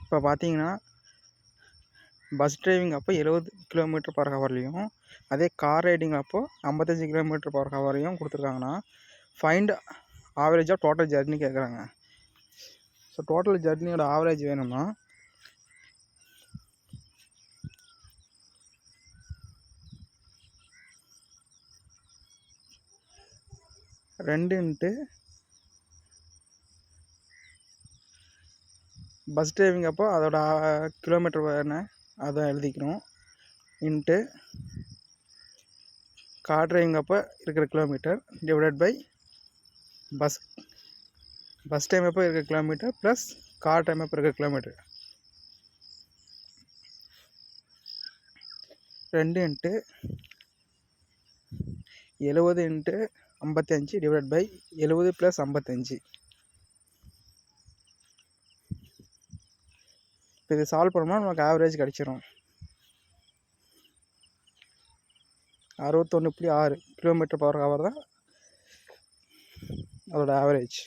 இப்போ பார்த்தீங்கன்னா bus driving அப்போ 70 km/hலையும் அதே கார் ரைடிங் அப்போ 55 km/hலையும் கொடுத்துருக்காங்கன்னா find average of total journey கேட்குறாங்க. ஸோ டோட்டல் ஜர்னியோட ஆவரேஜ் வேணும்னா ரெண்டு இன்ட்டு பஸ் டிரைவிங் அப்போ அதோட கிலோமீட்டர் என்ன அதை எழுதிக்கணும் இன்ட்டு கார் டிரைவிங் அப்போ இருக்கிற kilometre divided by bus time அப்போ இருக்கிற கிலோமீட்டர் ப்ளஸ் கார் டைம் அப்போ இருக்கிற kilometre. 2 into 70 into 55 divide by 70 + 55. இப்போ இது சால்வ் பண்ணோம்னா நமக்கு ஆவரேஜ் கிடச்சிரும். 61.6 km/h தான் அதோட ஆவரேஜ்.